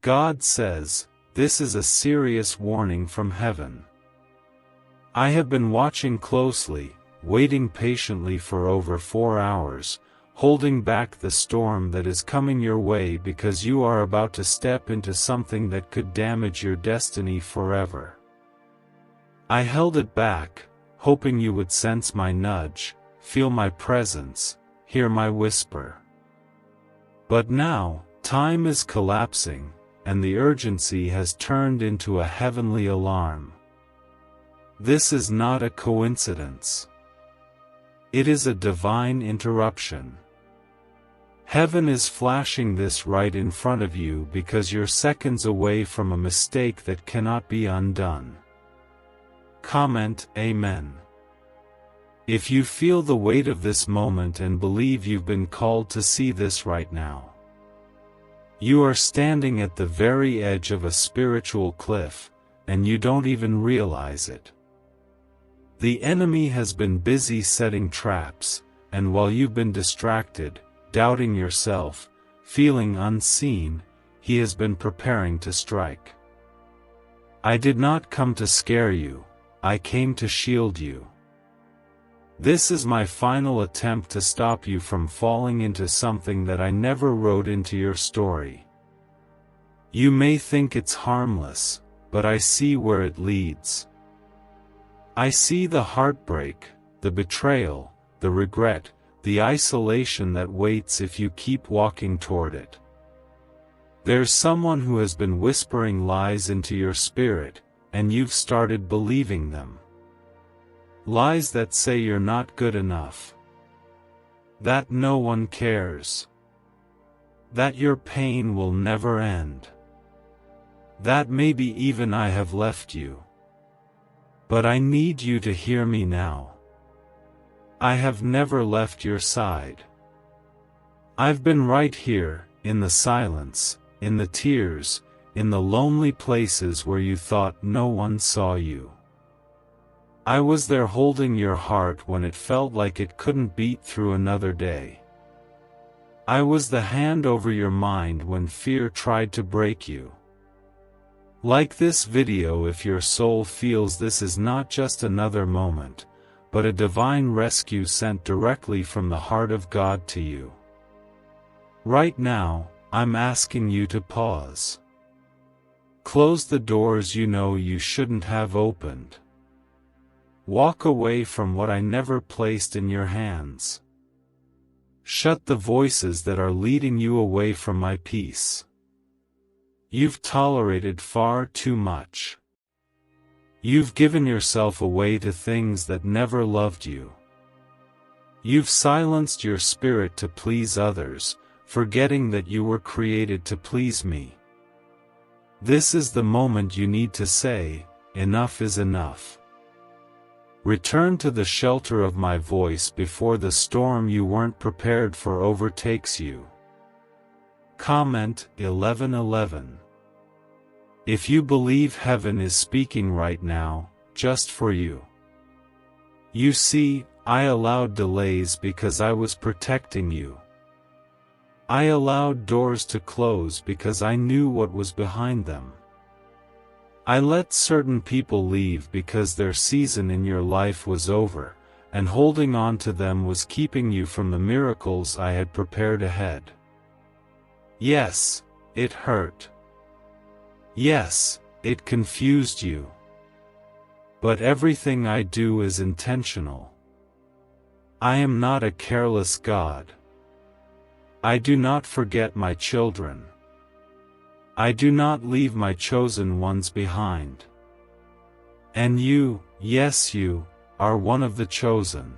God says, this is a serious warning from heaven. I have been watching closely, waiting patiently for over 4 hours, holding back the storm that is coming your way because you are about to step into something that could damage your destiny forever. I held it back, hoping you would sense my nudge, feel my presence, hear my whisper. But now, time is collapsing, and the urgency has turned into a heavenly alarm. This is not a coincidence. It is a divine interruption. Heaven is flashing this right in front of you because you're seconds away from a mistake that cannot be undone. Comment Amen. If you feel the weight of this moment and believe you've been called to see this right now. You are standing at the very edge of a spiritual cliff, and you don't even realize it. The enemy has been busy setting traps, and while you've been distracted, doubting yourself, feeling unseen, he has been preparing to strike. I did not come to scare you, I came to shield you. This is my final attempt to stop you from falling into something that I never wrote into your story. You may think it's harmless, but I see where it leads. I see the heartbreak, the betrayal, the regret, the isolation that waits if you keep walking toward it. There's someone who has been whispering lies into your spirit, and you've started believing them. Lies that say you're not good enough. That no one cares. That your pain will never end. That maybe even I have left you. But I need you to hear me now. I have never left your side. I've been right here, in the silence, in the tears, in the lonely places where you thought no one saw you. I was there holding your heart when it felt like it couldn't beat through another day. I was the hand over your mind when fear tried to break you. Like this video if your soul feels this is not just another moment, but a divine rescue sent directly from the heart of God to you. Right now, I'm asking you to pause. Close the doors you know you shouldn't have opened. Walk away from what I never placed in your hands. Shut the voices that are leading you away from my peace. You've tolerated far too much. You've given yourself away to things that never loved you. You've silenced your spirit to please others, forgetting that you were created to please me. This is the moment you need to say, enough is enough. Return to the shelter of my voice before the storm you weren't prepared for overtakes you. Comment 11:11. If you believe heaven is speaking right now, just for you. You see, I allowed delays because I was protecting you. I allowed doors to close because I knew what was behind them. I let certain people leave because their season in your life was over, and holding on to them was keeping you from the miracles I had prepared ahead. Yes, it hurt. Yes, it confused you. But everything I do is intentional. I am not a careless God. I do not forget my children. I do not leave my chosen ones behind. And you, yes you, are one of the chosen.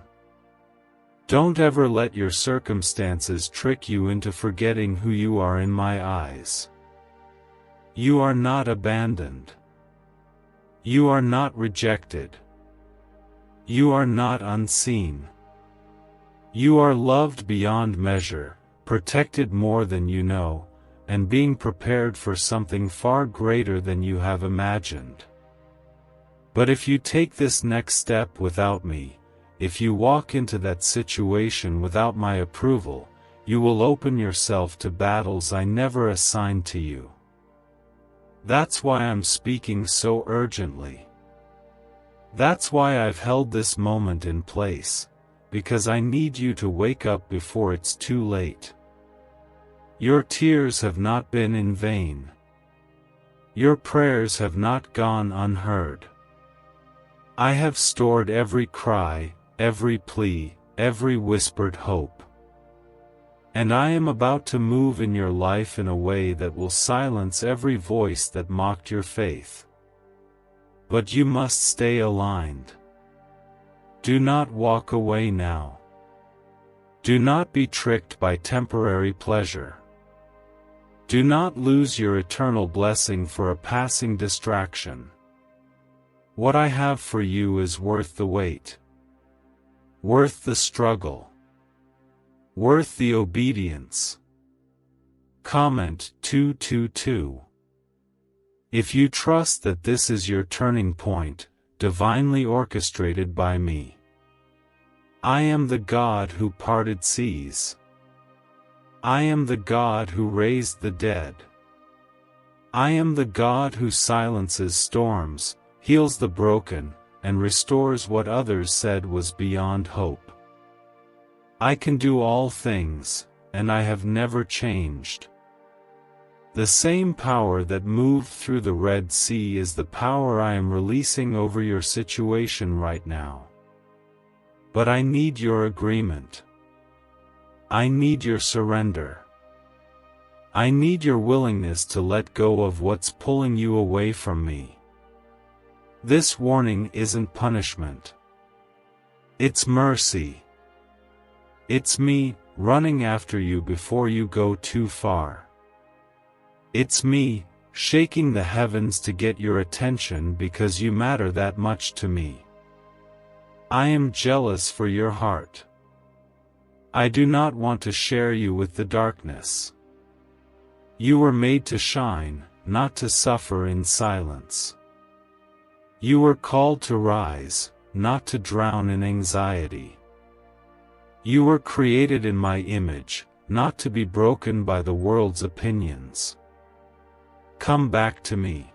Don't ever let your circumstances trick you into forgetting who you are in my eyes. You are not abandoned. You are not rejected. You are not unseen. You are loved beyond measure, protected more than you know, and being prepared for something far greater than you have imagined. But if you take this next step without me, if you walk into that situation without my approval, you will open yourself to battles I never assigned to you. That's why I'm speaking so urgently. That's why I've held this moment in place, because I need you to wake up before it's too late. Your tears have not been in vain. Your prayers have not gone unheard. I have stored every cry, every plea, every whispered hope. And I am about to move in your life in a way that will silence every voice that mocked your faith. But you must stay aligned. Do not walk away now. Do not be tricked by temporary pleasure. Do not lose your eternal blessing for a passing distraction. What I have for you is worth the wait, worth the struggle, worth the obedience. Comment 222. If you trust that this is your turning point, divinely orchestrated by me. I am the God who parted seas. I am the God who raised the dead. I am the God who silences storms, heals the broken, and restores what others said was beyond hope. I can do all things, and I have never changed. The same power that moved through the Red Sea is the power I am releasing over your situation right now. But I need your agreement. I need your surrender. I need your willingness to let go of what's pulling you away from me. This warning isn't punishment. It's mercy. It's me, running after you before you go too far. It's me, shaking the heavens to get your attention because you matter that much to me. I am jealous for your heart. I do not want to share you with the darkness. You were made to shine, not to suffer in silence. You were called to rise, not to drown in anxiety. You were created in my image, not to be broken by the world's opinions. Come back to me.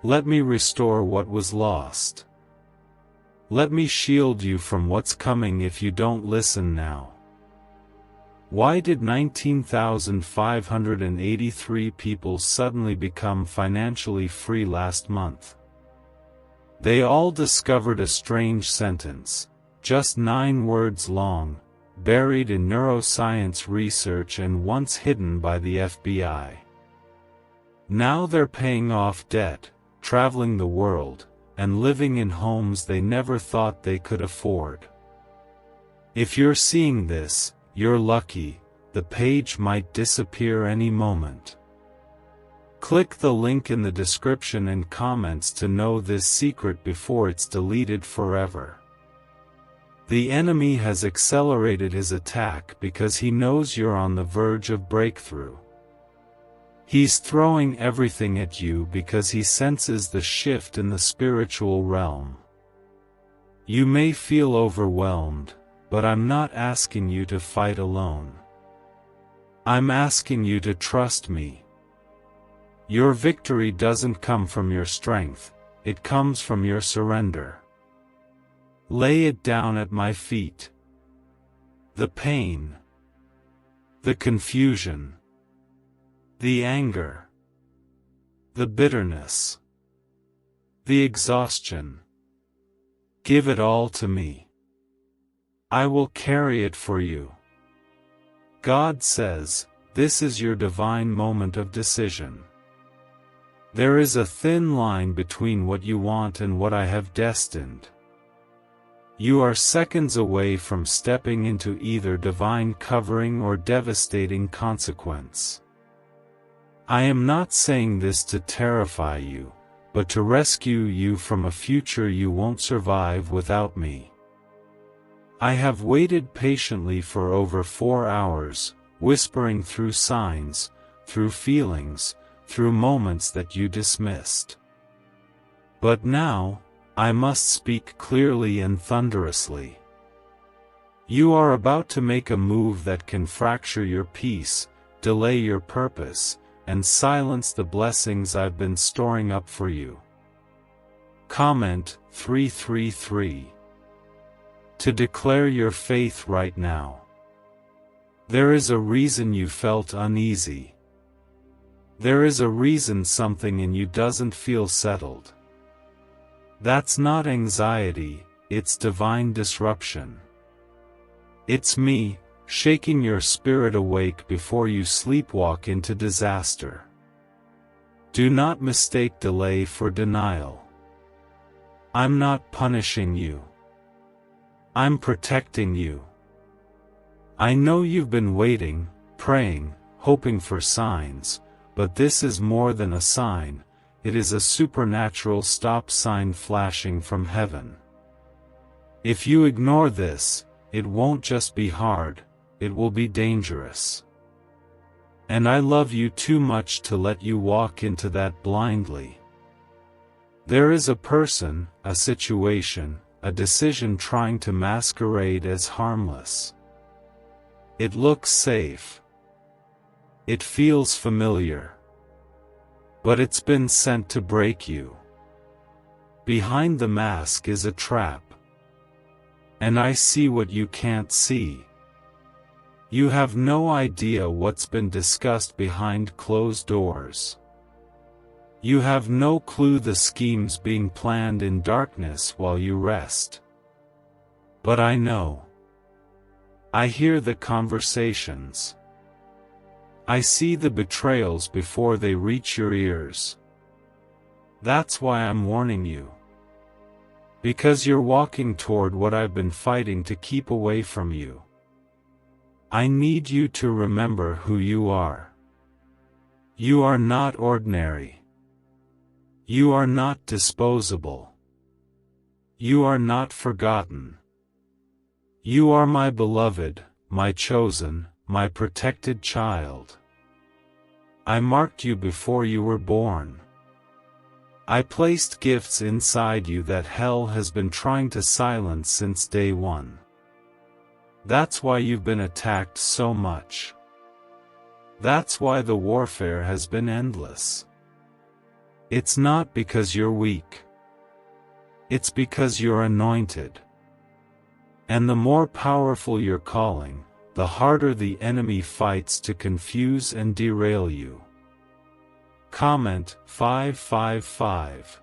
Let me restore what was lost. Let me shield you from what's coming if you don't listen now. Why did 19,583 people suddenly become financially free last month? They all discovered a strange sentence, just 9 words long, buried in neuroscience research and once hidden by the FBI. Now they're paying off debt, traveling the world, and living in homes they never thought they could afford. If you're seeing this, you're lucky. The page might disappear any moment. Click the link in the description and comments to know this secret before it's deleted forever. The enemy has accelerated his attack because he knows you're on the verge of breakthrough. He's throwing everything at you because he senses the shift in the spiritual realm. You may feel overwhelmed, but I'm not asking you to fight alone. I'm asking you to trust me. Your victory doesn't come from your strength, it comes from your surrender. Lay it down at my feet. The pain, the confusion, the anger, the bitterness, the exhaustion. Give it all to me. I will carry it for you. God says, this is your divine moment of decision. There is a thin line between what you want and what I have destined. You are seconds away from stepping into either divine covering or devastating consequence. I am not saying this to terrify you, but to rescue you from a future you won't survive without me. I have waited patiently for over 4 hours, whispering through signs, through feelings, through moments that you dismissed. But now, I must speak clearly and thunderously. You are about to make a move that can fracture your peace, delay your purpose, and silence the blessings I've been storing up for you. Comment 333. To declare your faith right now. There is a reason you felt uneasy. There is a reason something in you doesn't feel settled. That's not anxiety, it's divine disruption. It's me, shaking your spirit awake before you sleepwalk into disaster. Do not mistake delay for denial. I'm not punishing you. I'm protecting you. I know you've been waiting, praying, hoping for signs, but this is more than a sign, it is a supernatural stop sign flashing from heaven. If you ignore this, it won't just be hard, it will be dangerous. And I love you too much to let you walk into that blindly. There is a person, a situation, a decision trying to masquerade as harmless. It looks safe. It feels familiar. But it's been sent to break you. Behind the mask is a trap. And I see what you can't see. You have no idea what's been discussed behind closed doors. You have no clue the schemes being planned in darkness while you rest. But I know. I hear the conversations. I see the betrayals before they reach your ears. That's why I'm warning you. Because you're walking toward what I've been fighting to keep away from you. I need you to remember who you are. You are not ordinary. You are not disposable. You are not forgotten. You are my beloved, my chosen, my protected child. I marked you before you were born. I placed gifts inside you that hell has been trying to silence since day one. That's why you've been attacked so much. That's why the warfare has been endless. It's not because you're weak. It's because you're anointed. And the more powerful your calling, the harder the enemy fights to confuse and derail you. Comment 555.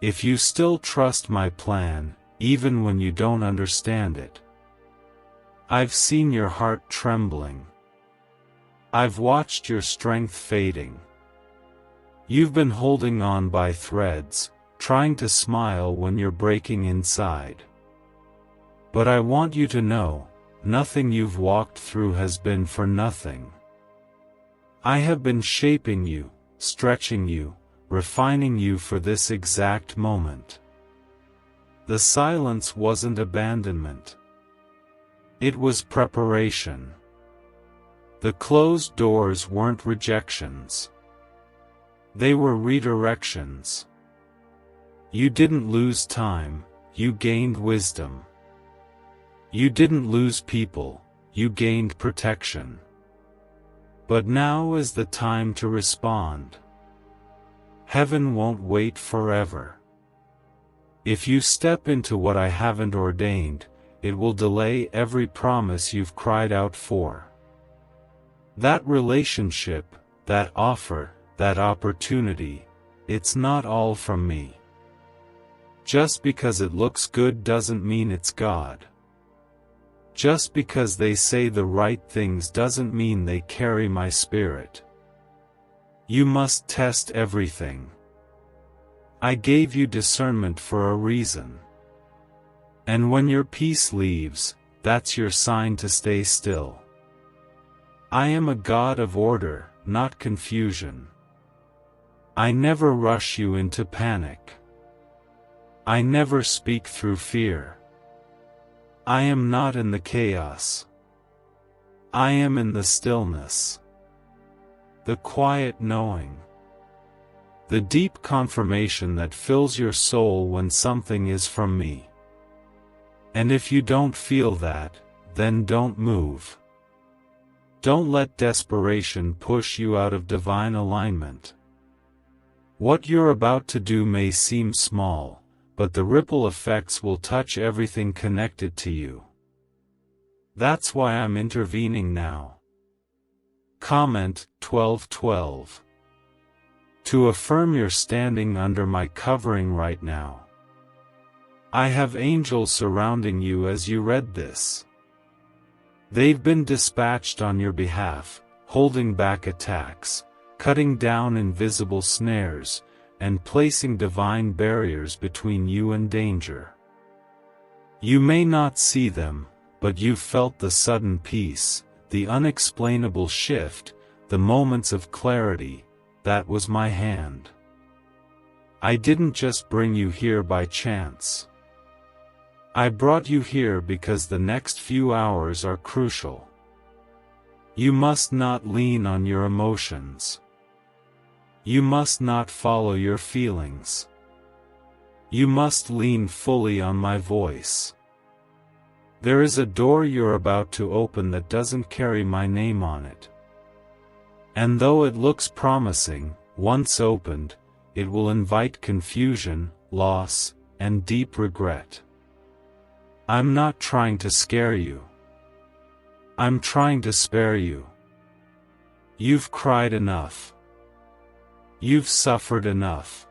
If you still trust my plan, even when you don't understand it. I've seen your heart trembling. I've watched your strength fading. You've been holding on by threads, trying to smile when you're breaking inside. But I want you to know, nothing you've walked through has been for nothing. I have been shaping you, stretching you, refining you for this exact moment. The silence wasn't abandonment. It was preparation. The closed doors weren't rejections. They were redirections. You didn't lose time, you gained wisdom. You didn't lose people, you gained protection. But now is the time to respond. Heaven won't wait forever. If you step into what I haven't ordained, it will delay every promise you've cried out for. That relationship, that offer, that opportunity, it's not all from me. Just because it looks good doesn't mean it's God. Just because they say the right things doesn't mean they carry my spirit. You must test everything. I gave you discernment for a reason. And when your peace leaves, that's your sign to stay still. I am a God of order, not confusion. I never rush you into panic. I never speak through fear. I am not in the chaos. I am in the stillness. The quiet knowing. The deep confirmation that fills your soul when something is from me. And if you don't feel that, then don't move. Don't let desperation push you out of divine alignment. What you're about to do may seem small, but the ripple effects will touch everything connected to you. That's why I'm intervening now. Comment 12:12. To affirm your standing under my covering right now. I have angels surrounding you as you read this. They've been dispatched on your behalf, holding back attacks, cutting down invisible snares, and placing divine barriers between you and danger. You may not see them, but you've felt the sudden peace, the unexplainable shift, the moments of clarity. That was my hand. I didn't just bring you here by chance. I brought you here because the next few hours are crucial. You must not lean on your emotions. You must not follow your feelings. You must lean fully on my voice. There is a door you're about to open that doesn't carry my name on it. And though it looks promising, once opened, it will invite confusion, loss, and deep regret. I'm not trying to scare you. I'm trying to spare you. You've cried enough. You've suffered enough.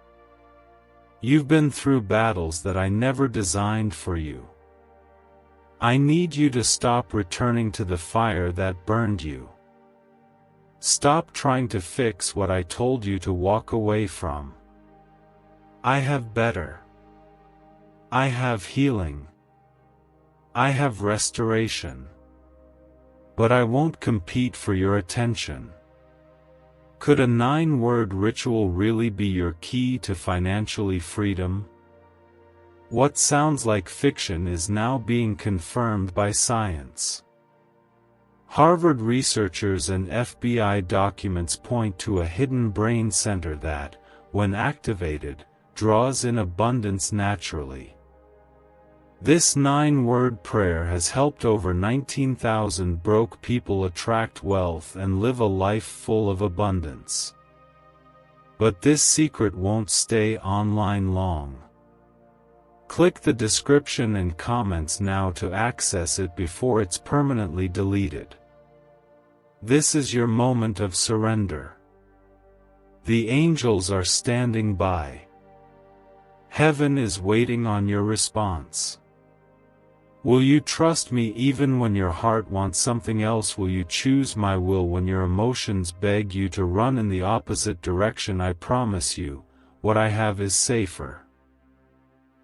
You've been through battles that I never designed for you. I need you to stop returning to the fire that burned you. Stop trying to fix what I told you to walk away from. I have better. I have healing. I have restoration. But I won't compete for your attention. Could a 9-word ritual really be your key to financially freedom? What sounds like fiction is now being confirmed by science. Harvard researchers and FBI documents point to a hidden brain center that, when activated, draws in abundance naturally. This 9-word prayer has helped over 19,000 broke people attract wealth and live a life full of abundance. But this secret won't stay online long. Click the description and comments now to access it before it's permanently deleted. This is your moment of surrender. The angels are standing by. Heaven is waiting on your response. Will you trust me even when your heart wants something else? Will you choose my will when your emotions beg you to run in the opposite direction? I promise you, what I have is safer.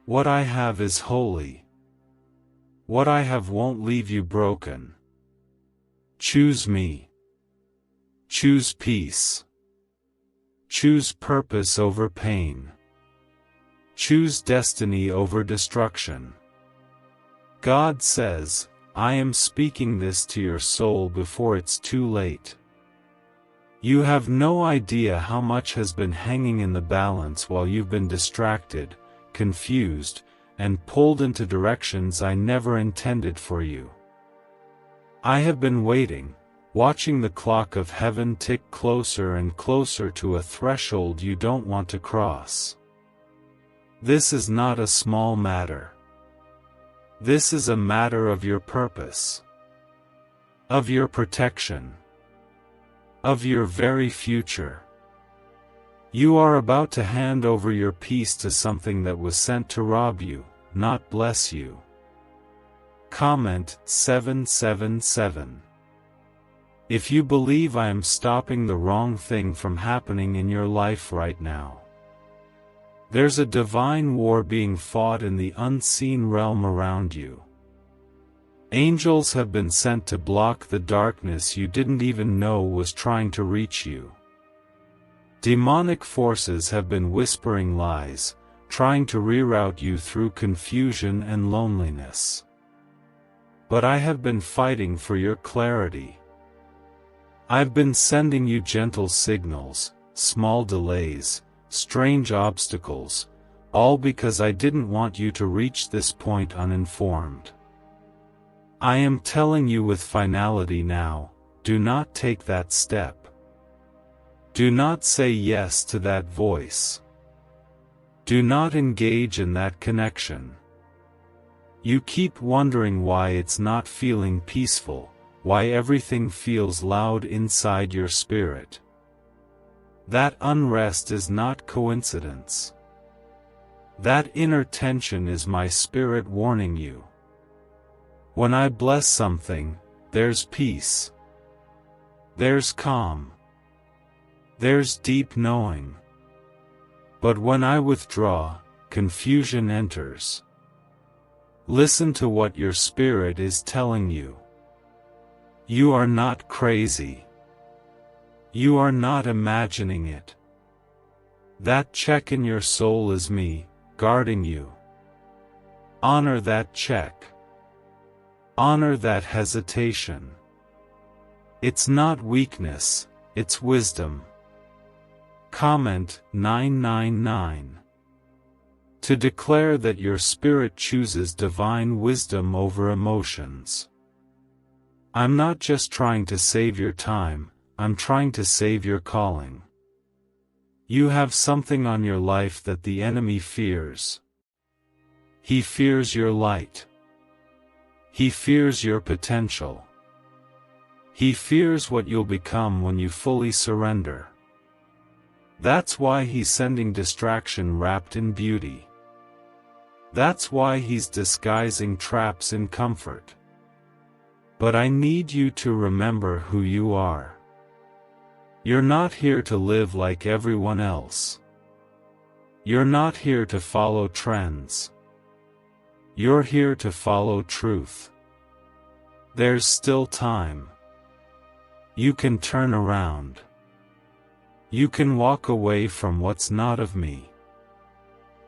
What I have is holy. What I have won't leave you broken. Choose me. Choose peace. Choose purpose over pain. Choose destiny over destruction. God says, I am speaking this to your soul before it's too late. You have no idea how much has been hanging in the balance while you've been distracted, confused, and pulled into directions I never intended for you. I have been waiting, watching the clock of heaven tick closer and closer to a threshold you don't want to cross. This is not a small matter. This is a matter of your purpose, of your protection, of your very future. You are about to hand over your peace to something that was sent to rob you, not bless you. Comment 777. If you believe I am stopping the wrong thing from happening in your life right now. There's a divine war being fought in the unseen realm around you. Angels have been sent to block the darkness you didn't even know was trying to reach you. Demonic forces have been whispering lies, trying to reroute you through confusion and loneliness. But I have been fighting for your clarity. I've been sending you gentle signals, small delays, strange obstacles, all because I didn't want you to reach this point uninformed. I am telling you with finality now, do not take that step. Do not say yes to that voice. Do not engage in that connection. You keep wondering why it's not feeling peaceful, why everything feels loud inside your spirit. That unrest is not coincidence. That inner tension is my spirit warning you. When I bless something, there's peace. There's calm. There's deep knowing. But when I withdraw, confusion enters. Listen to what your spirit is telling you. You are not crazy. You are not imagining it. That check in your soul is me, guarding you. Honor that check. Honor that hesitation. It's not weakness, it's wisdom. Comment 999. To declare that your spirit chooses divine wisdom over emotions. I'm not just trying to save your time, I'm trying to save your calling. You have something on your life that the enemy fears. He fears your light. He fears your potential. He fears what you'll become when you fully surrender. That's why he's sending distraction wrapped in beauty. That's why he's disguising traps in comfort. But I need you to remember who you are. You're not here to live like everyone else. You're not here to follow trends. You're here to follow truth. There's still time. You can turn around. You can walk away from what's not of me.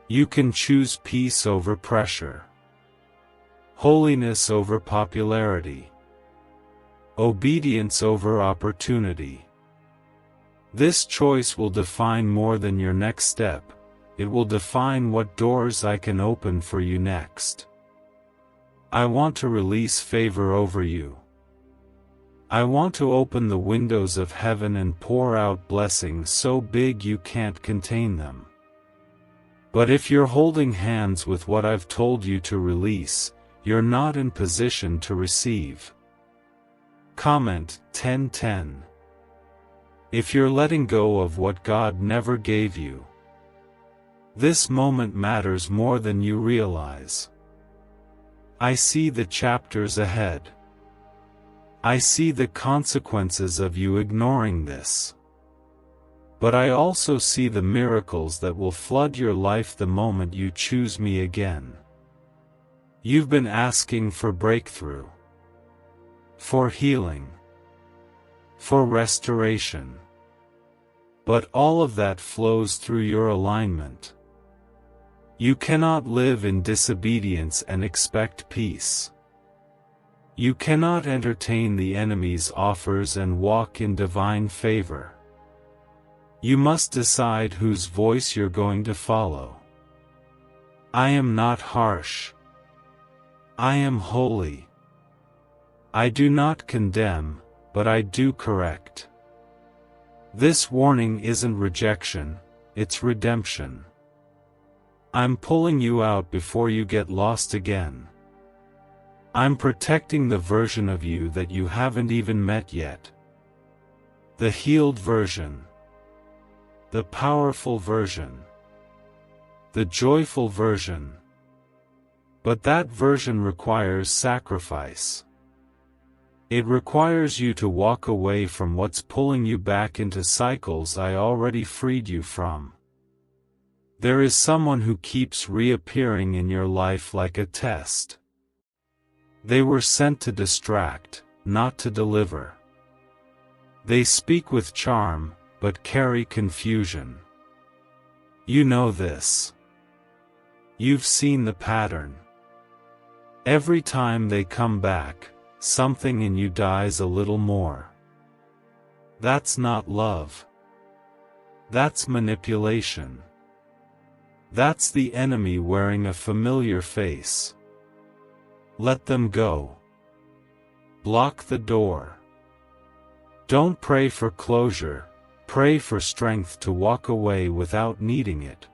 You can choose peace over pressure. Holiness over popularity. Obedience over opportunity. This choice will define more than your next step. It will define what doors I can open for you next. I want to release favor over you. I want to open the windows of heaven and pour out blessings so big you can't contain them. But if you're holding hands with what I've told you to release, you're not in position to receive. Comment 1010. If you're letting go of what God never gave you, this moment matters more than you realize. I see the chapters ahead. I see the consequences of you ignoring this. But I also see the miracles that will flood your life the moment you choose me again. You've been asking for breakthrough, for healing, for restoration. But all of that flows through your alignment. You cannot live in disobedience and expect peace. You cannot entertain the enemy's offers and walk in divine favor. You must decide whose voice you're going to follow. I am not harsh. I am holy. I do not condemn, but I do correct. This warning isn't rejection, it's redemption. I'm pulling you out before you get lost again. I'm protecting the version of you that you haven't even met yet. The healed version. The powerful version. The joyful version. But that version requires sacrifice. It requires you to walk away from what's pulling you back into cycles I already freed you from. There is someone who keeps reappearing in your life like a test. They were sent to distract, not to deliver. They speak with charm, but carry confusion. You know this. You've seen the pattern. Every time they come back, something in you dies a little more. That's not love. That's manipulation. That's the enemy wearing a familiar face. Let them go. Block the door. Don't pray for closure, pray for strength to walk away without needing it.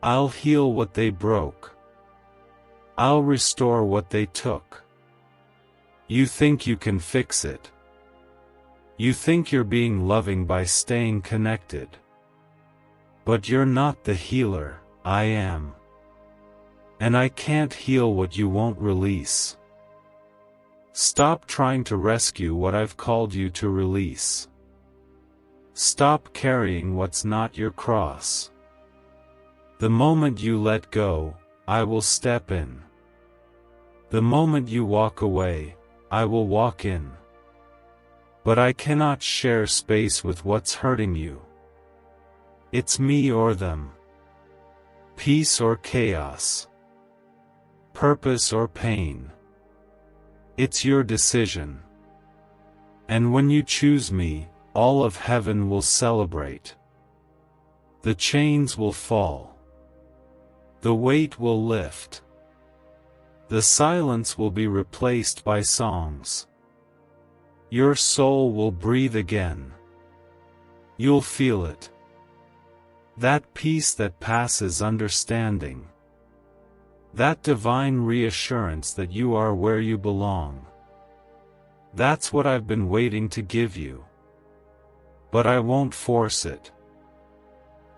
I'll heal what they broke. I'll restore what they took. You think you can fix it. You think you're being loving by staying connected. But you're not the healer, I am. And I can't heal what you won't release. Stop trying to rescue what I've called you to release. Stop carrying what's not your cross. The moment you let go, I will step in. The moment you walk away, I will walk in. But I cannot share space with what's hurting you. It's me or them. Peace or chaos. Purpose or pain. It's your decision. And when you choose me, all of heaven will celebrate. The chains will fall. The weight will lift. The silence will be replaced by songs. Your soul will breathe again. You'll feel it. That peace that passes understanding. That divine reassurance that you are where you belong. That's what I've been waiting to give you. But I won't force it.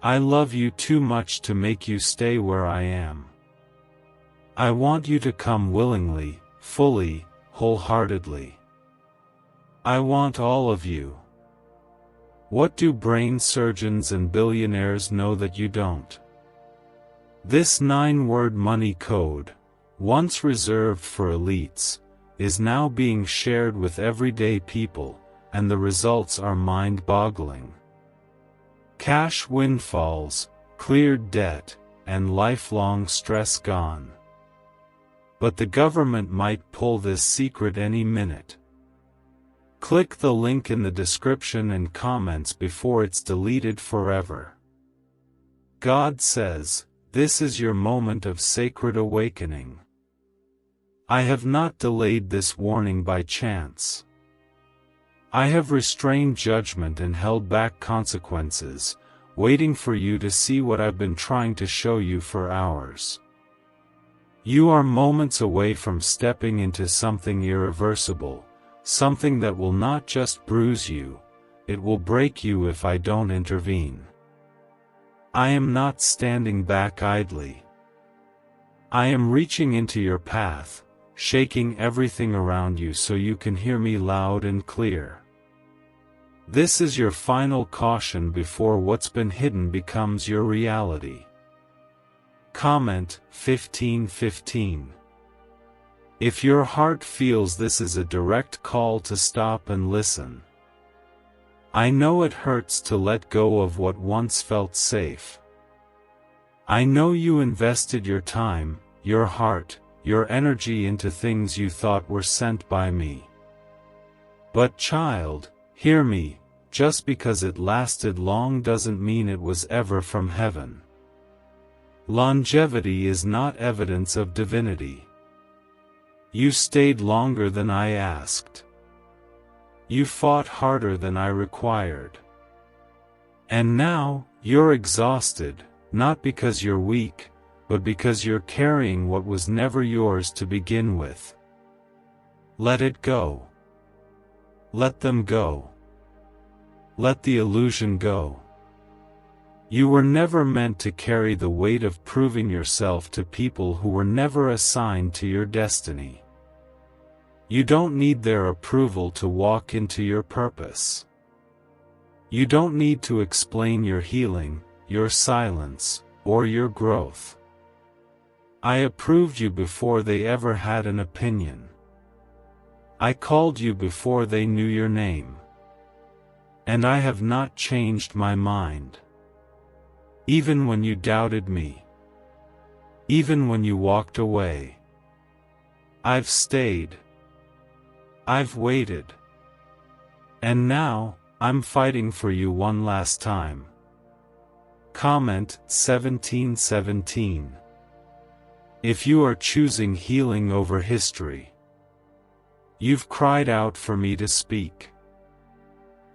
I love you too much to make you stay where I am. I want you to come willingly, fully, wholeheartedly. I want all of you. What do brain surgeons and billionaires know that you don't? This 9-word money code, once reserved for elites, is now being shared with everyday people, and the results are mind-boggling. Cash windfalls, cleared debt, and lifelong stress gone. But the government might pull this secret any minute. Click the link in the description and comments before it's deleted forever. God says, this is your moment of sacred awakening. I have not delayed this warning by chance. I have restrained judgment and held back consequences, waiting for you to see what I've been trying to show you for hours. You are moments away from stepping into something irreversible, something that will not just bruise you, it will break you if I don't intervene. I am not standing back idly. I am reaching into your path, shaking everything around you so you can hear me loud and clear. This is your final caution before what's been hidden becomes your reality. Comment 1515. If your heart feels this is a direct call to stop and listen. I know it hurts to let go of what once felt safe. I know you invested your time, your heart, your energy into things you thought were sent by me. But child, hear me, just because it lasted long doesn't mean it was ever from heaven. Longevity is not evidence of divinity. You stayed longer than I asked. You fought harder than I required. And now, you're exhausted, not because you're weak, but because you're carrying what was never yours to begin with. Let it go. Let them go. Let the illusion go. You were never meant to carry the weight of proving yourself to people who were never assigned to your destiny. You don't need their approval to walk into your purpose. You don't need to explain your healing, your silence, or your growth. I approved you before they ever had an opinion. I called you before they knew your name. And I have not changed my mind. Even when you doubted me. Even when you walked away. I've stayed. I've waited. And now, I'm fighting for you one last time. Comment 1717. If you are choosing healing over history. You've cried out for me to speak.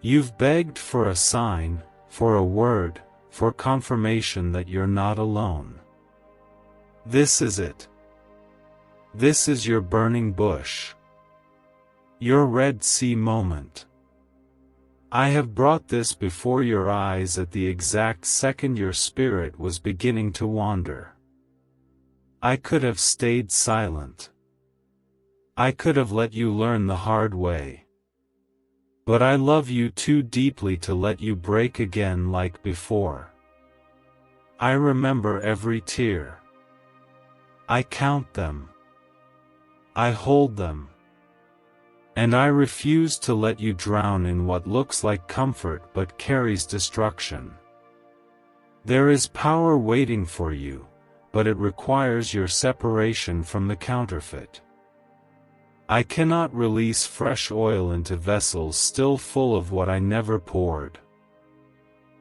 You've begged for a sign, for a word, for confirmation that you're not alone. This is it. This is your burning bush. Your Red Sea moment. I have brought this before your eyes at the exact second your spirit was beginning to wander. I could have stayed silent. I could have let you learn the hard way. But I love you too deeply to let you break again like before. I remember every tear. I count them. I hold them. And I refuse to let you drown in what looks like comfort but carries destruction. There is power waiting for you, but it requires your separation from the counterfeit. I cannot release fresh oil into vessels still full of what I never poured.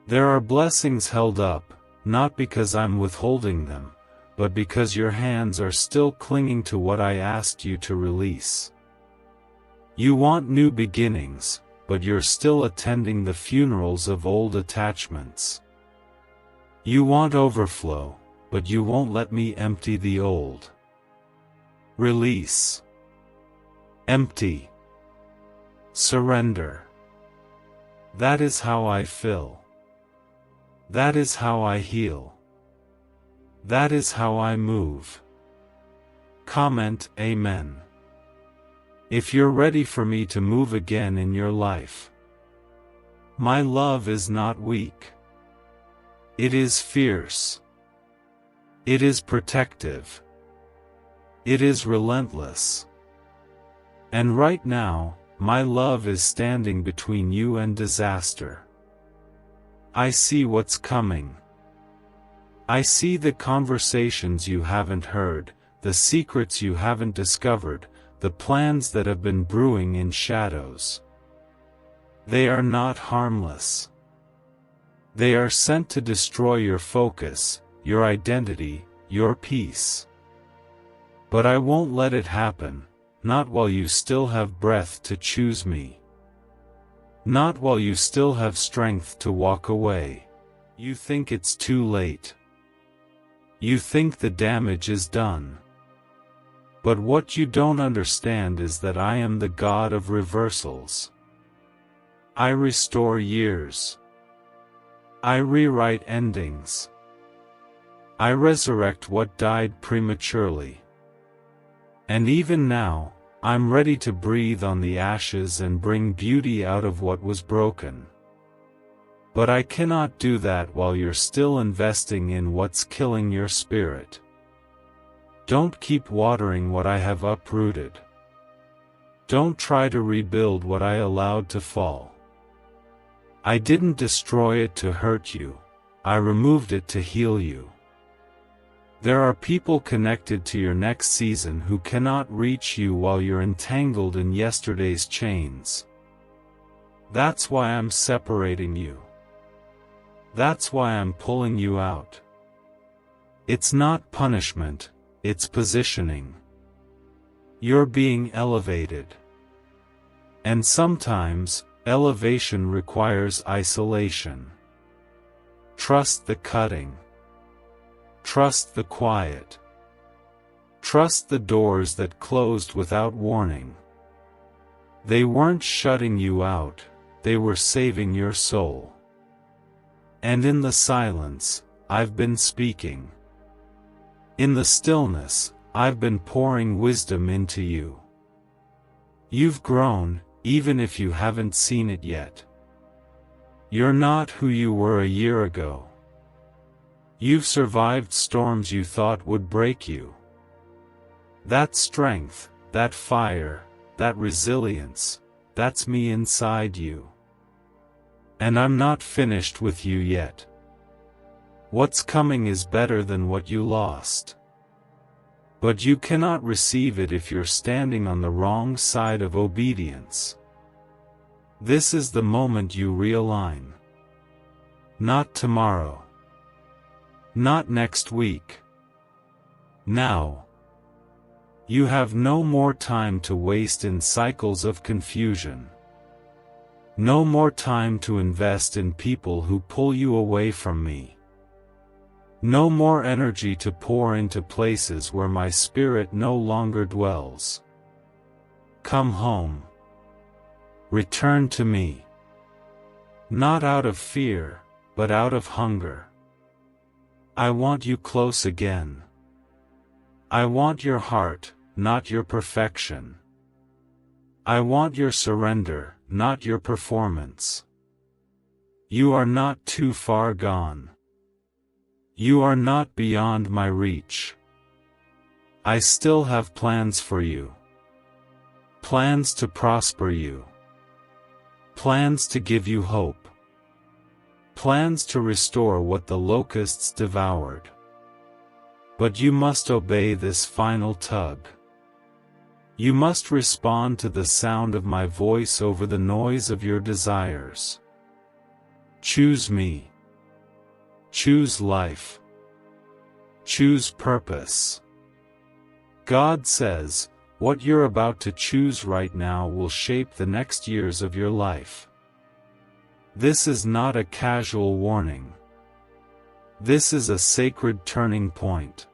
There are blessings held up, not because I'm withholding them, but because your hands are still clinging to what I asked you to release. You want new beginnings, but you're still attending the funerals of old attachments. You want overflow, but you won't let me empty the old. Release. Empty. Surrender. That is how I fill. That is how I heal. That is how I move. Comment Amen. If you're ready for me to move again in your life. My love is not weak. It is fierce. It is protective. It is relentless. And right now, my love is standing between you and disaster. I see what's coming. I see the conversations you haven't heard, the secrets you haven't discovered, the plans that have been brewing in shadows. They are not harmless. They are sent to destroy your focus, your identity, your peace. But I won't let it happen, not while you still have breath to choose me. Not while you still have strength to walk away. You think it's too late. You think the damage is done. But what you don't understand is that I am the God of reversals. I restore years. I rewrite endings. I resurrect what died prematurely. And even now, I'm ready to breathe on the ashes and bring beauty out of what was broken. But I cannot do that while you're still investing in what's killing your spirit. Don't keep watering what I have uprooted. Don't try to rebuild what I allowed to fall. I didn't destroy it to hurt you, I removed it to heal you. There are people connected to your next season who cannot reach you while you're entangled in yesterday's chains. That's why I'm separating you. That's why I'm pulling you out. It's not punishment, it's positioning. You're being elevated. And sometimes, elevation requires isolation. Trust the cutting. Trust the quiet. Trust the doors that closed without warning. They weren't shutting you out, they were saving your soul. And in the silence, I've been speaking. In the stillness, I've been pouring wisdom into you. You've grown, even if you haven't seen it yet. You're not who you were a year ago. You've survived storms you thought would break you. That strength, that fire, that resilience, that's me inside you. And I'm not finished with you yet. What's coming is better than what you lost. But you cannot receive it if you're standing on the wrong side of obedience. This is the moment you realign. Not tomorrow. Not next week. Now. You have no more time to waste in cycles of confusion. No more time to invest in people who pull you away from me. No more energy to pour into places where my spirit no longer dwells. Come home. Return to me. Not out of fear, but out of hunger. I want you close again. I want your heart, not your perfection. I want your surrender, not your performance. You are not too far gone. You are not beyond my reach. I still have plans for you. Plans to prosper you. Plans to give you hope. Plans to restore what the locusts devoured. But you must obey this final tug. You must respond to the sound of my voice over the noise of your desires. Choose me. Choose life. Choose purpose. God says, what you're about to choose right now will shape the next years of your life. This is not a casual warning. This is a sacred turning point.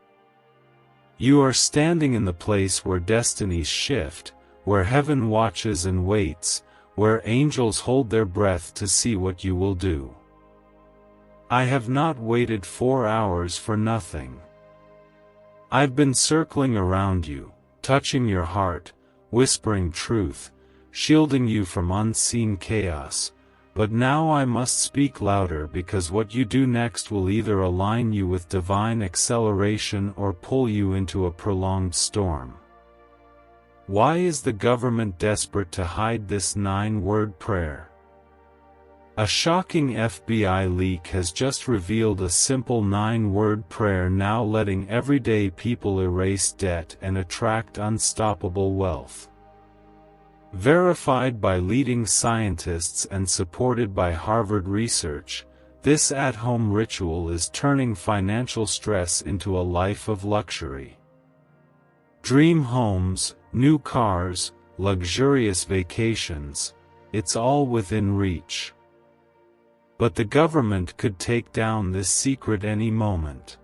You are standing in the place where destinies shift, where heaven watches and waits, where angels hold their breath to see what you will do. I have not waited 4 hours for nothing. I've been circling around you, touching your heart, whispering truth, shielding you from unseen chaos, but now I must speak louder because what you do next will either align you with divine acceleration or pull you into a prolonged storm. Why is the government desperate to hide this 9-word prayer? A shocking FBI leak has just revealed a simple 9-word prayer now letting everyday people erase debt and attract unstoppable wealth. Verified by leading scientists and supported by Harvard research, this at-home ritual is turning financial stress into a life of luxury. Dream homes, new cars, luxurious vacations, it's all within reach. But the government could take down this secret any moment.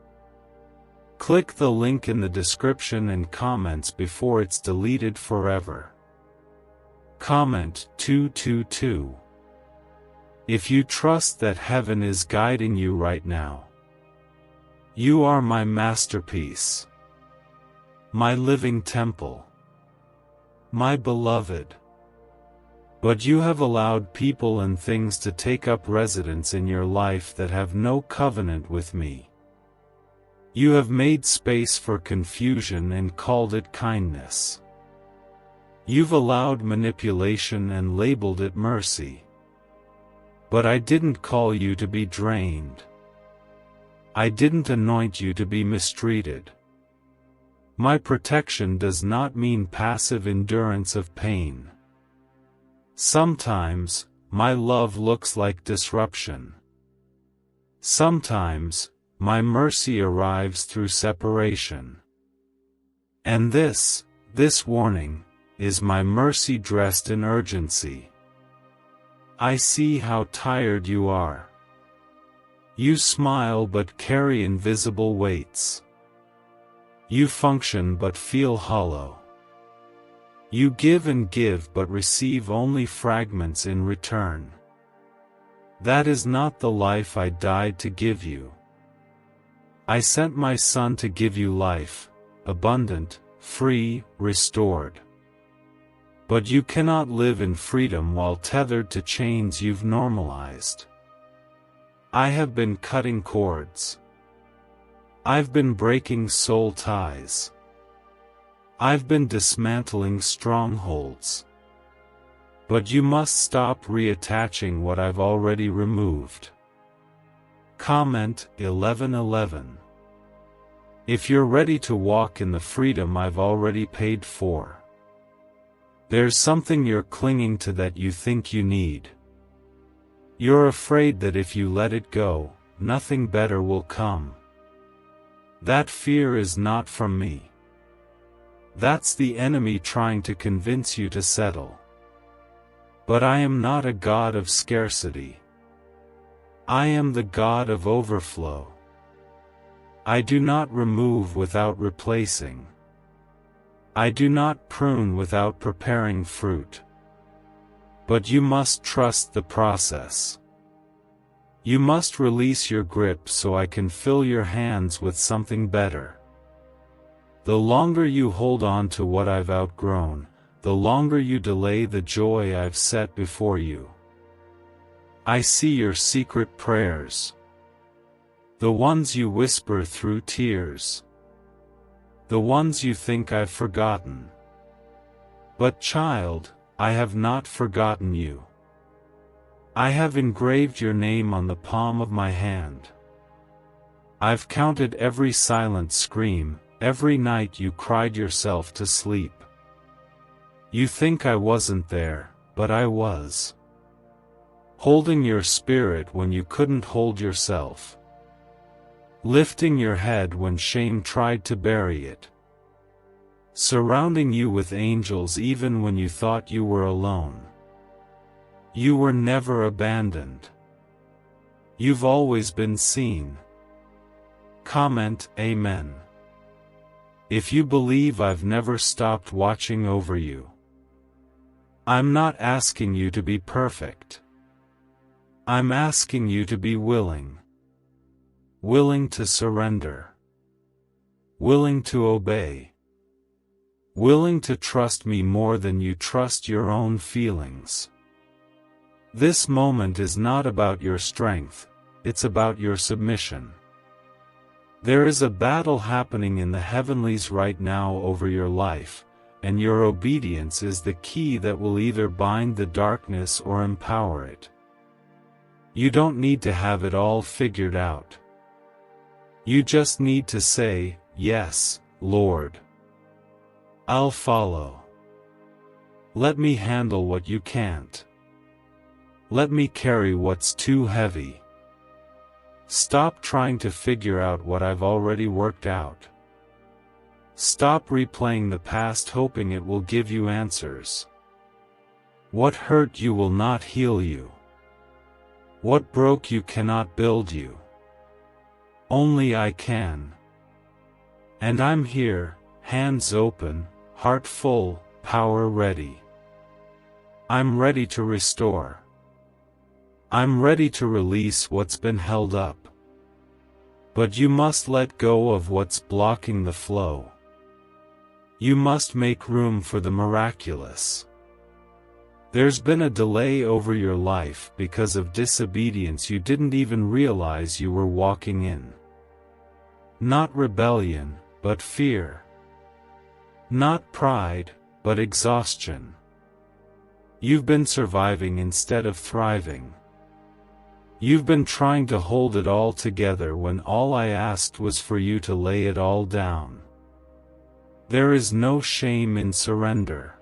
Click the link in the description and comments before it's deleted forever. Comment 222. If you trust that heaven is guiding you right now. You are my masterpiece. My living temple. My beloved. But you have allowed people and things to take up residence in your life that have no covenant with me. You have made space for confusion and called it kindness. You've allowed manipulation and labeled it mercy. But I didn't call you to be drained. I didn't anoint you to be mistreated. My protection does not mean passive endurance of pain. Sometimes, my love looks like disruption. Sometimes, my mercy arrives through separation. And this warning, is my mercy dressed in urgency. I see how tired you are. You smile but carry invisible weights. You function but feel hollow. You give and give but receive only fragments in return. That is not the life I died to give you. I sent my Son to give you life, abundant, free, restored. But you cannot live in freedom while tethered to chains you've normalized. I have been cutting cords. I've been breaking soul ties. I've been dismantling strongholds. But you must stop reattaching what I've already removed. Comment 1111. If you're ready to walk in the freedom I've already paid for. There's something you're clinging to that you think you need. You're afraid that if you let it go, nothing better will come. That fear is not from me. That's the enemy trying to convince you to settle. But I am not a God of scarcity. I am the God of overflow. I do not remove without replacing. I do not prune without preparing fruit. But you must trust the process. You must release your grip so I can fill your hands with something better. The longer you hold on to what I've outgrown, the longer you delay the joy I've set before you. I see your secret prayers. The ones you whisper through tears. The ones you think I've forgotten. But child, I have not forgotten you. I have engraved your name on the palm of my hand. I've counted every silent scream, every night you cried yourself to sleep. You think I wasn't there, but I was. Holding your spirit when you couldn't hold yourself. Lifting your head when shame tried to bury it. Surrounding you with angels even when you thought you were alone. You were never abandoned. You've always been seen. Comment Amen. If you believe I've never stopped watching over you. I'm not asking you to be perfect. I'm asking you to be willing. Willing to surrender. Willing to obey. Willing to trust me more than you trust your own feelings. This moment is not about your strength, it's about your submission. There is a battle happening in the heavenlies right now over your life, and your obedience is the key that will either bind the darkness or empower it. You don't need to have it all figured out. You just need to say, "Yes, Lord. I'll follow. Let me handle what you can't. Let me carry what's too heavy. Stop trying to figure out what I've already worked out. Stop replaying the past hoping it will give you answers. What hurt you will not heal you. What broke you cannot build you. Only I can. And I'm here, hands open, heart full, power ready. I'm ready to restore. I'm ready to release what's been held up. But you must let go of what's blocking the flow. You must make room for the miraculous. There's been a delay over your life because of disobedience you didn't even realize you were walking in. Not rebellion, but fear. Not pride, but exhaustion. You've been surviving instead of thriving. You've been trying to hold it all together when all I asked was for you to lay it all down. There is no shame in surrender.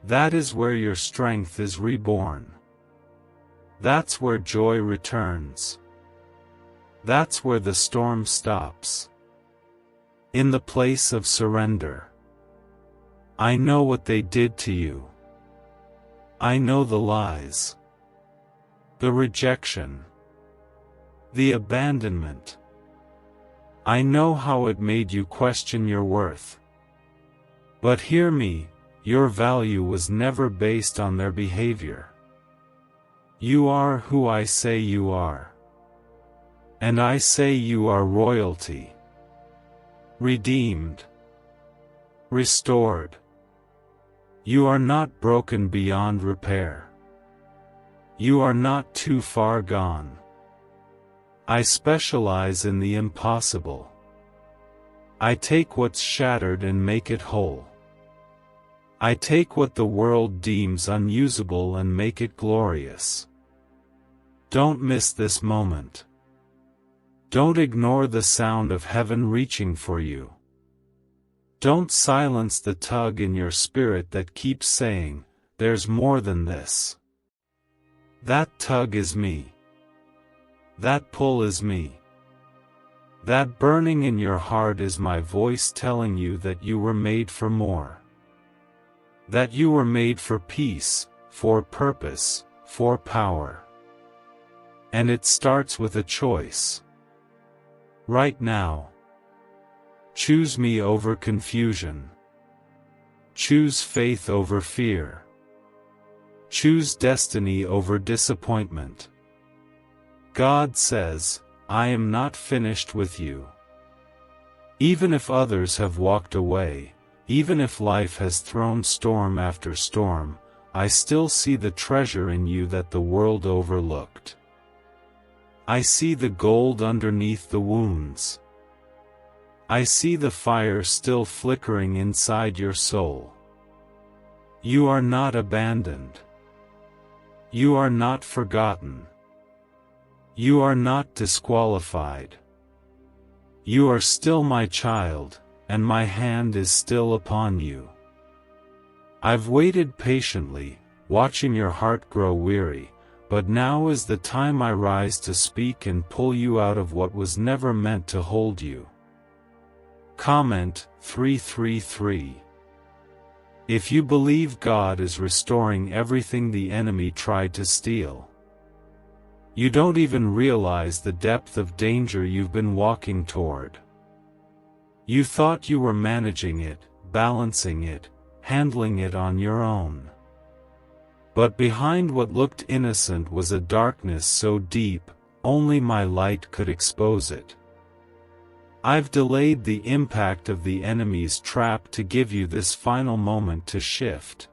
That is where your strength is reborn. That's where joy returns. That's where the storm stops. In the place of surrender. I know what they did to you. I know the lies. The rejection. The abandonment. I know how it made you question your worth. But hear me, your value was never based on their behavior. You are who I say you are. And I say you are royalty. Redeemed. Restored. You are not broken beyond repair. You are not too far gone. I specialize in the impossible. I take what's shattered and make it whole. I take what the world deems unusable and make it glorious. Don't miss this moment. Don't ignore the sound of heaven reaching for you. Don't silence the tug in your spirit that keeps saying, "There's more than this." That tug is me. That pull is me. That burning in your heart is my voice telling you that you were made for more. That you were made for peace, for purpose, for power. And it starts with a choice. Right now. Choose me over confusion. Choose faith over fear. Choose destiny over disappointment. God says, I am not finished with you. Even if others have walked away, even if life has thrown storm after storm, I still see the treasure in you that the world overlooked. I see the gold underneath the wounds. I see the fire still flickering inside your soul. You are not abandoned. You are not forgotten. You are not disqualified. You are still my child, and my hand is still upon you. I've waited patiently, watching your heart grow weary, but now is the time I rise to speak and pull you out of what was never meant to hold you. Comment 333. If you believe God is restoring everything the enemy tried to steal, you don't even realize the depth of danger you've been walking toward. You thought you were managing it, balancing it, handling it on your own. But behind what looked innocent was a darkness so deep, only my light could expose it. I've delayed the impact of the enemy's trap to give you this final moment to shift.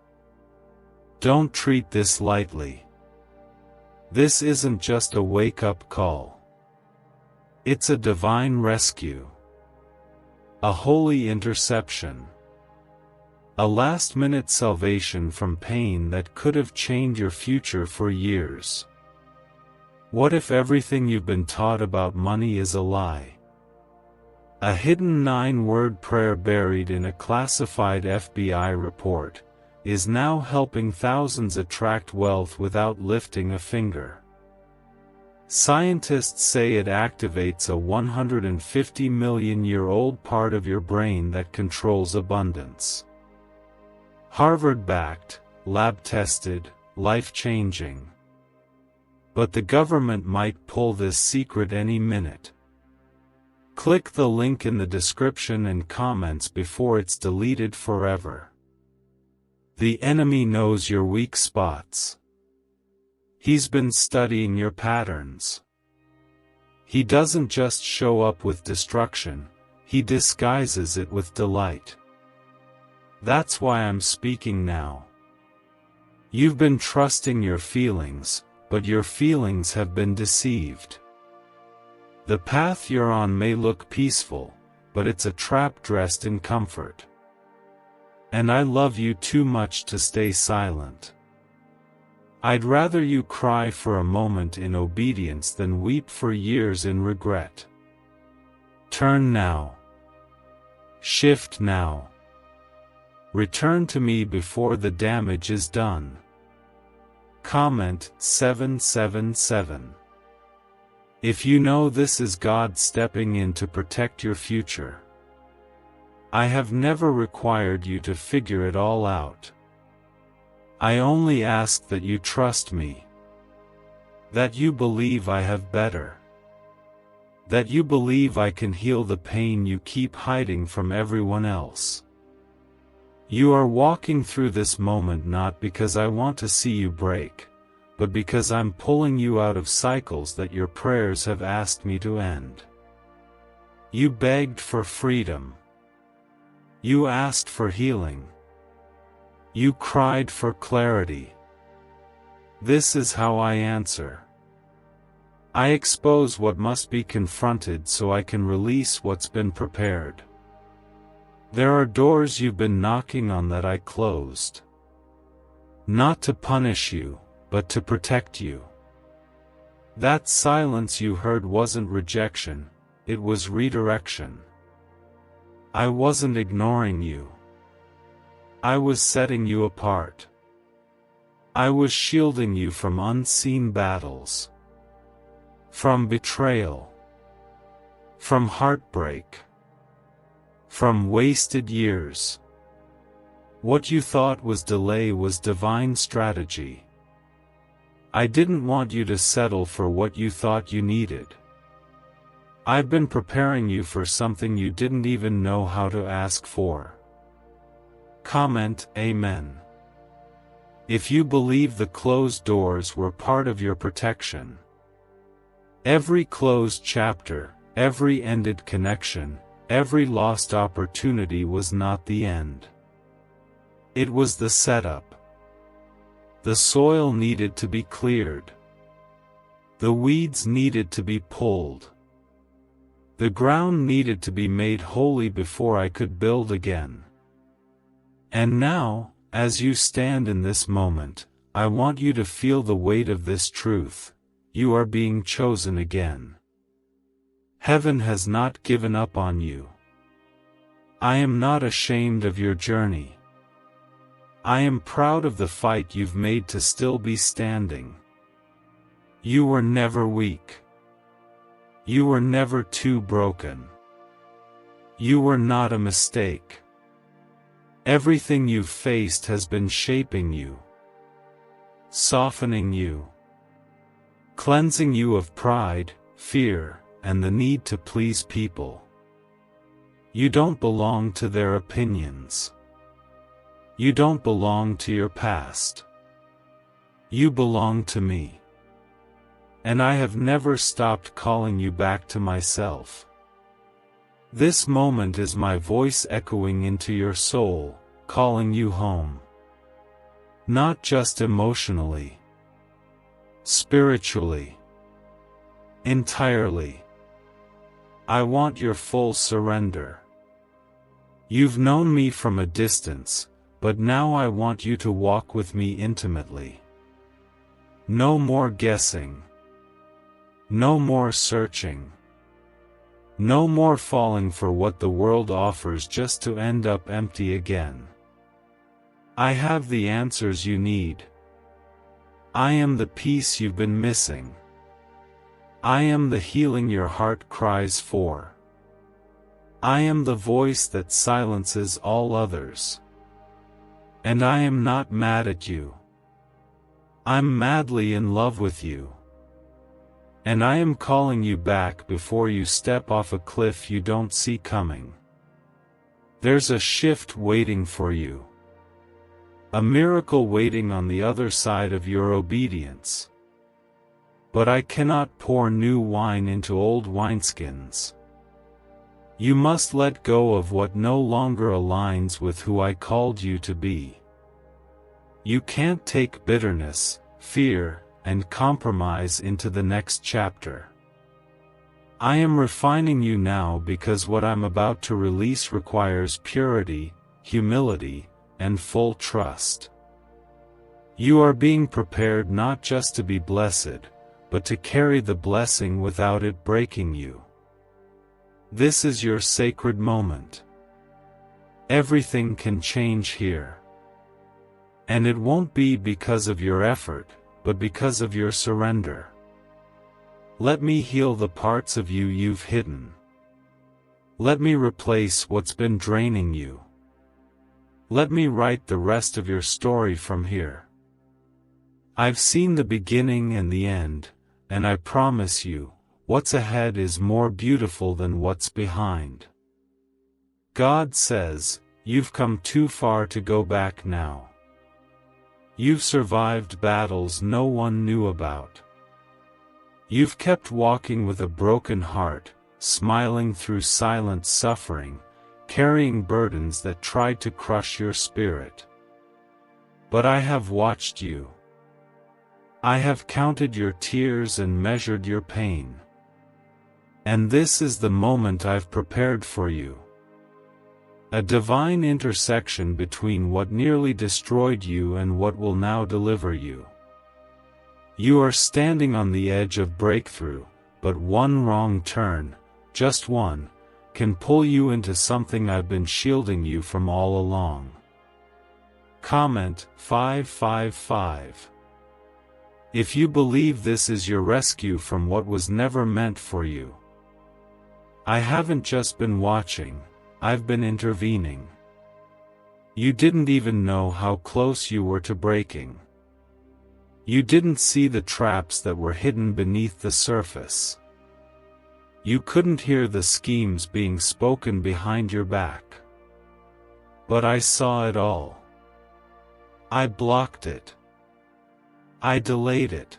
Don't treat this lightly. This isn't just a wake-up call. It's a divine rescue. A holy interception. A last-minute salvation from pain that could have changed your future for years. What if everything you've been taught about money is a lie? A hidden 9-word prayer buried in a classified FBI report is now helping thousands attract wealth without lifting a finger. Scientists say it activates a 150-million-year-old part of your brain that controls abundance. Harvard-backed, lab-tested, life-changing. But the government might pull this secret any minute. Click the link in the description and comments before it's deleted forever. The enemy knows your weak spots. He's been studying your patterns. He doesn't just show up with destruction, he disguises it with delight. That's why I'm speaking now. You've been trusting your feelings, but your feelings have been deceived. The path you're on may look peaceful, but it's a trap dressed in comfort. And I love you too much to stay silent. I'd rather you cry for a moment in obedience than weep for years in regret. Turn now. Shift now. Return to me before the damage is done. Comment 777. If you know this is God stepping in to protect your future. I have never required you to figure it all out. I only ask that you trust me. That you believe I have better. That you believe I can heal the pain you keep hiding from everyone else. You are walking through this moment not because I want to see you break, but because I'm pulling you out of cycles that your prayers have asked me to end. You begged for freedom. You asked for healing. You cried for clarity. This is how I answer. I expose what must be confronted so I can release what's been prepared. There are doors you've been knocking on that I closed. Not to punish you, but to protect you. That silence you heard wasn't rejection, it was redirection. I wasn't ignoring you. I was setting you apart. I was shielding you from unseen battles. From betrayal. From heartbreak. From wasted years. What you thought was delay was divine strategy. I didn't want you to settle for what you thought you needed. I've been preparing you for something you didn't even know how to ask for. Comment, Amen. If you believe the closed doors were part of your protection. Every closed chapter, every ended connection, every lost opportunity was not the end. It was the setup. The soil needed to be cleared. The weeds needed to be pulled. The ground needed to be made holy before I could build again. And now, as you stand in this moment, I want you to feel the weight of this truth: you are being chosen again. Heaven has not given up on you. I am not ashamed of your journey. I am proud of the fight you've made to still be standing. You were never weak. You were never too broken. You were not a mistake. Everything you've faced has been shaping you, softening you, cleansing you of pride, fear, and the need to please people. You don't belong to their opinions. You don't belong to your past. You belong to me. And I have never stopped calling you back to myself. This moment is my voice echoing into your soul, calling you home. Not just emotionally, spiritually, entirely. I want your full surrender. You've known me from a distance, but now I want you to walk with me intimately. No more guessing. No more searching. No more falling for what the world offers just to end up empty again. I have the answers you need. I am the peace you've been missing. I am the healing your heart cries for. I am the voice that silences all others. And I am not mad at you. I'm madly in love with you. And I am calling you back before you step off a cliff you don't see coming. There's a shift waiting for you. A miracle waiting on the other side of your obedience. But I cannot pour new wine into old wineskins. You must let go of what no longer aligns with who I called you to be. You can't take bitterness, fear, and compromise into the next chapter. I am refining you now because what I'm about to release requires purity, humility, and full trust. You are being prepared not just to be blessed, but to carry the blessing without it breaking you. This is your sacred moment. Everything can change here. And it won't be because of your effort, but because of your surrender. Let me heal the parts of you you've hidden. Let me replace what's been draining you. Let me write the rest of your story from here. I've seen the beginning and the end, and I promise you, what's ahead is more beautiful than what's behind. God says, you've come too far to go back now. You've survived battles no one knew about. You've kept walking with a broken heart, smiling through silent suffering, carrying burdens that tried to crush your spirit. But I have watched you. I have counted your tears and measured your pain. And this is the moment I've prepared for you. A divine intersection between what nearly destroyed you and what will now deliver you. You are standing on the edge of breakthrough, but one wrong turn, just one, can pull you into something I've been shielding you from all along. Comment 555. If you believe this is your rescue from what was never meant for you. I haven't just been watching, I've been intervening. You didn't even know how close you were to breaking. You didn't see the traps that were hidden beneath the surface. You couldn't hear the schemes being spoken behind your back. But I saw it all. I blocked it. I delayed it.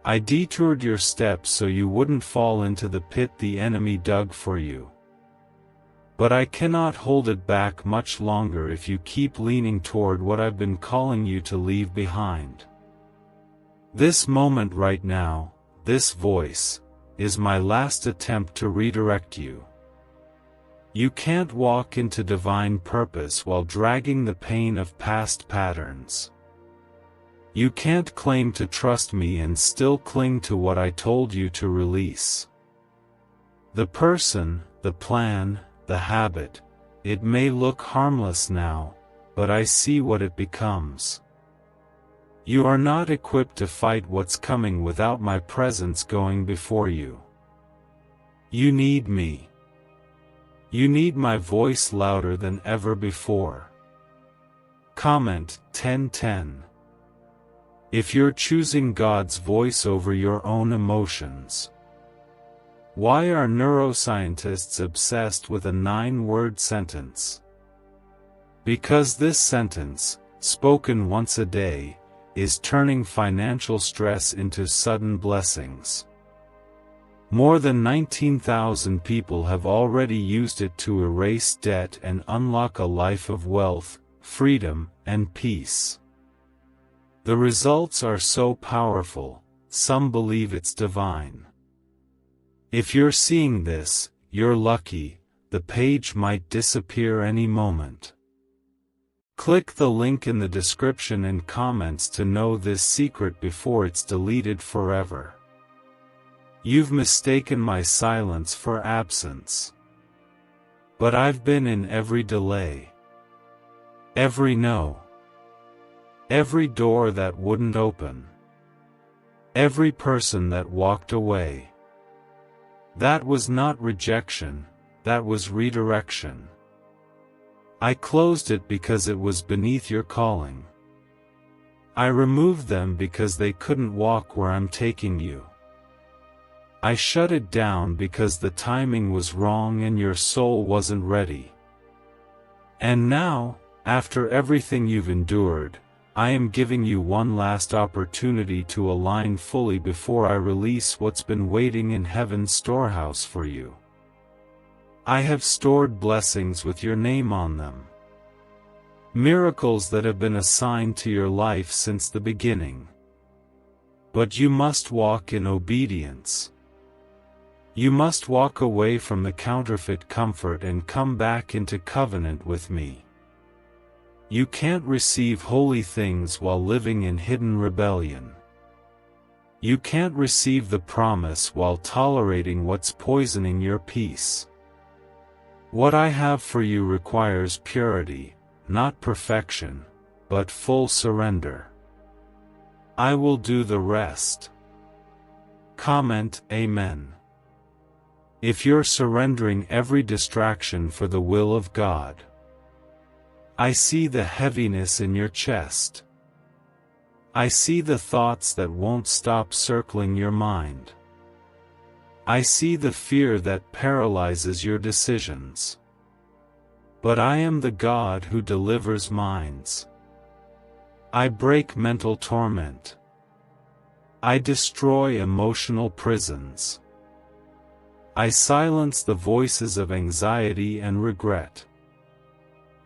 I detoured your steps so you wouldn't fall into the pit the enemy dug for you. But I cannot hold it back much longer if you keep leaning toward what I've been calling you to leave behind. This moment right now, this voice, is my last attempt to redirect you. You can't walk into divine purpose while dragging the pain of past patterns. You can't claim to trust me and still cling to what I told you to release. The person, the plan, the habit, it may look harmless now, but I see what it becomes. You are not equipped to fight what's coming without my presence going before you. You need me. You need my voice louder than ever before. Comment 1010. If you're choosing God's voice over your own emotions. Why are neuroscientists obsessed with a 9-word sentence? Because this sentence, spoken once a day, is turning financial stress into sudden blessings. More than 19,000 people have already used it to erase debt and unlock a life of wealth, freedom, and peace. The results are so powerful, some believe it's divine. If you're seeing this, you're lucky, the page might disappear any moment. Click the link in the description and comments to know this secret before it's deleted forever. You've mistaken my silence for absence. But I've been in every delay. Every no. Every door that wouldn't open. Every person that walked away. That was not rejection, that was redirection. I closed it because it was beneath your calling. I removed them because they couldn't walk where I'm taking you. I shut it down because the timing was wrong and your soul wasn't ready. And now, after everything you've endured, I am giving you one last opportunity to align fully before I release what's been waiting in heaven's storehouse for you. I have stored blessings with your name on them. Miracles that have been assigned to your life since the beginning. But you must walk in obedience. You must walk away from the counterfeit comfort and come back into covenant with me. You can't receive holy things while living in hidden rebellion. You can't receive the promise while tolerating what's poisoning your peace. What I have for you requires purity, not perfection, but full surrender. I will do the rest. Comment Amen. If you're surrendering every distraction for the will of God. I see the heaviness in your chest. I see the thoughts that won't stop circling your mind. I see the fear that paralyzes your decisions. But I am the God who delivers minds. I break mental torment. I destroy emotional prisons. I silence the voices of anxiety and regret.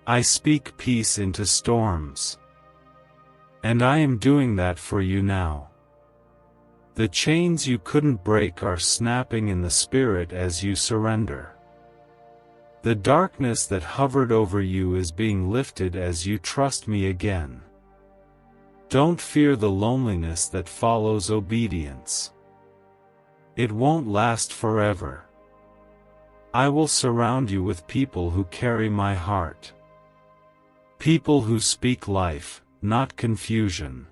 I speak peace into storms. And I am doing that for you now. The chains you couldn't break are snapping in the spirit as you surrender. The darkness that hovered over you is being lifted as you trust me again. Don't fear the loneliness that follows obedience. It won't last forever. I will surround you with people who carry my heart. People who speak life, not confusion.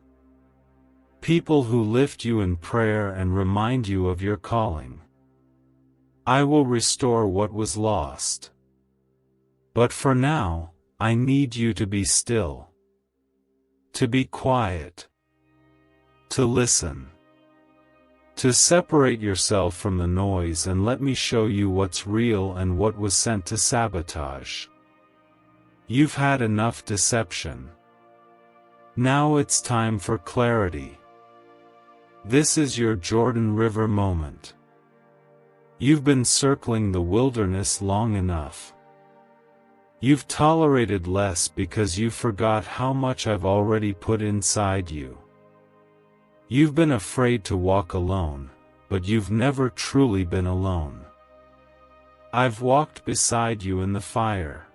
People who lift you in prayer and remind you of your calling. I will restore what was lost. But for now, I need you to be still. To be quiet. To listen. To separate yourself from the noise and let me show you what's real and what was sent to sabotage. You've had enough deception. Now it's time for clarity. This is your Jordan River moment. You've been circling the wilderness long enough. You've tolerated less because you forgot how much I've already put inside you. You've been afraid to walk alone, but you've never truly been alone. I've walked beside you in the fire.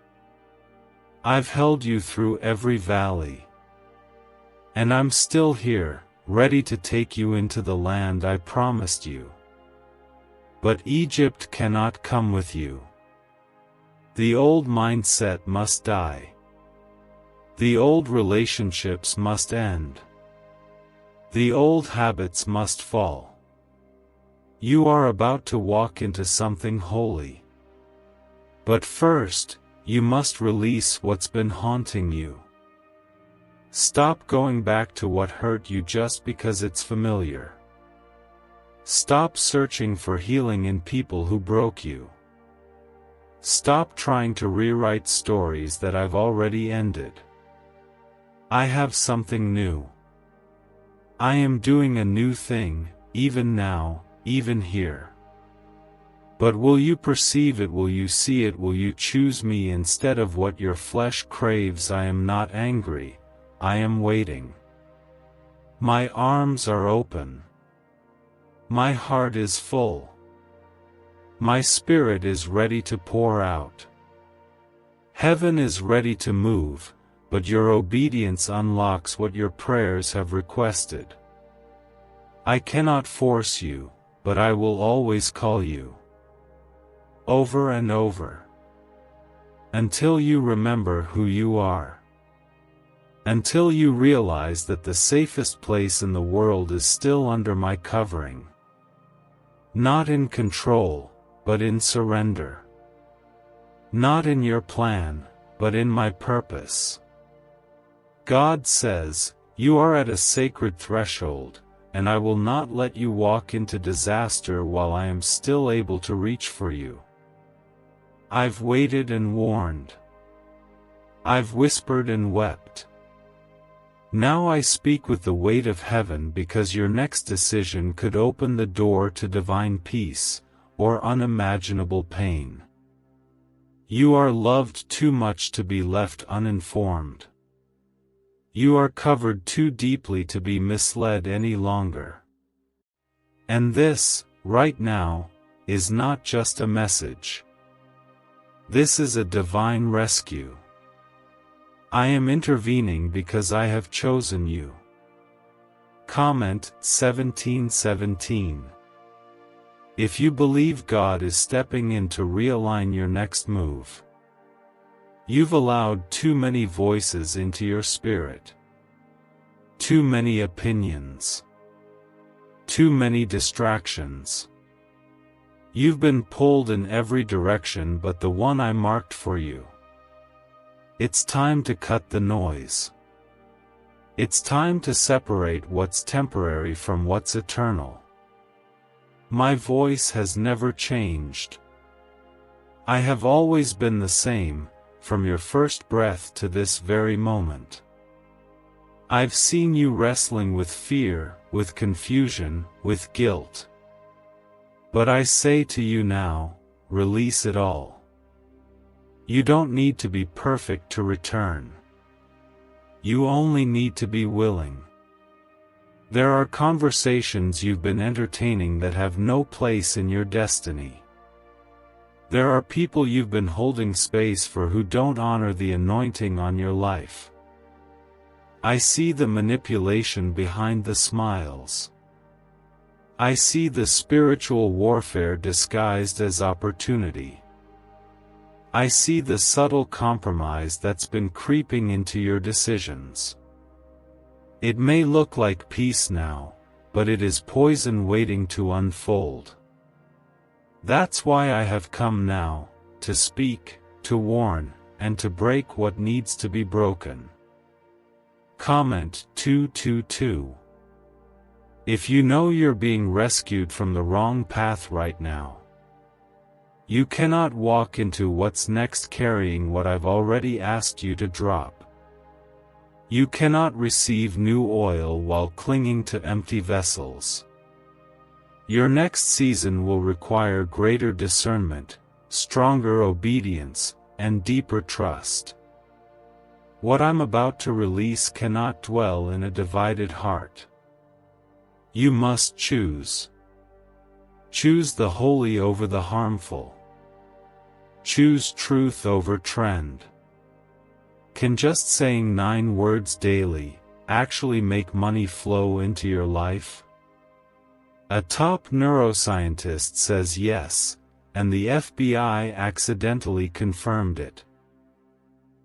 I've held you through every valley. And I'm still here, ready to take you into the land I promised you. But Egypt cannot come with you. The old mindset must die. The old relationships must end. The old habits must fall. You are about to walk into something holy. But first, you must release what's been haunting you. Stop going back to what hurt you just because it's familiar. Stop searching for healing in people who broke you. Stop trying to rewrite stories that I've already ended. I have something new. I am doing a new thing, even now, even here. But will you perceive it? Will you see it? Will you choose me instead of what your flesh craves? I am not angry, I am waiting. My arms are open. My heart is full. My spirit is ready to pour out. Heaven is ready to move, but your obedience unlocks what your prayers have requested. I cannot force you, but I will always call you. Over and over. Until you remember who you are. Until you realize that the safest place in the world is still under my covering. Not in control, but in surrender. Not in your plan, but in my purpose. God says, you are at a sacred threshold, and I will not let you walk into disaster while I am still able to reach for you. I've waited and warned. I've whispered and wept. Now I speak with the weight of heaven because your next decision could open the door to divine peace, or unimaginable pain. You are loved too much to be left uninformed. You are covered too deeply to be misled any longer. And this, right now, is not just a message. This is a divine rescue. I am intervening because I have chosen you. Comment 1717. If you believe God is stepping in to realign your next move, you've allowed too many voices into your spirit. Too many opinions. Too many distractions. You've been pulled in every direction but the one I marked for you. It's time to cut the noise. It's time to separate what's temporary from what's eternal. My voice has never changed. I have always been the same, from your first breath to this very moment. I've seen you wrestling with fear, with confusion, with guilt. But I say to you now, release it all. You don't need to be perfect to return. You only need to be willing. There are conversations you've been entertaining that have no place in your destiny. There are people you've been holding space for who don't honor the anointing on your life. I see the manipulation behind the smiles. I see the spiritual warfare disguised as opportunity. I see the subtle compromise that's been creeping into your decisions. It may look like peace now, but it is poison waiting to unfold. That's why I have come now, to speak, to warn, and to break what needs to be broken. Comment 222. If you know you're being rescued from the wrong path right now, you cannot walk into what's next carrying what I've already asked you to drop. You cannot receive new oil while clinging to empty vessels. Your next season will require greater discernment, stronger obedience, and deeper trust. What I'm about to release cannot dwell in a divided heart. You must choose. Choose the holy over the harmful. Choose truth over trend. Can just saying 9 words daily actually make money flow into your life? A top neuroscientist says yes, and the FBI accidentally confirmed it.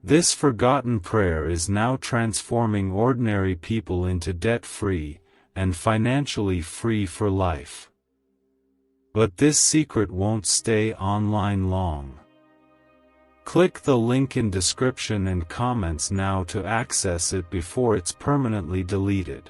This forgotten prayer is now transforming ordinary people into debt-free and financially free for life. But this secret won't stay online long. Click the link in description and comments now to access it before it's permanently deleted.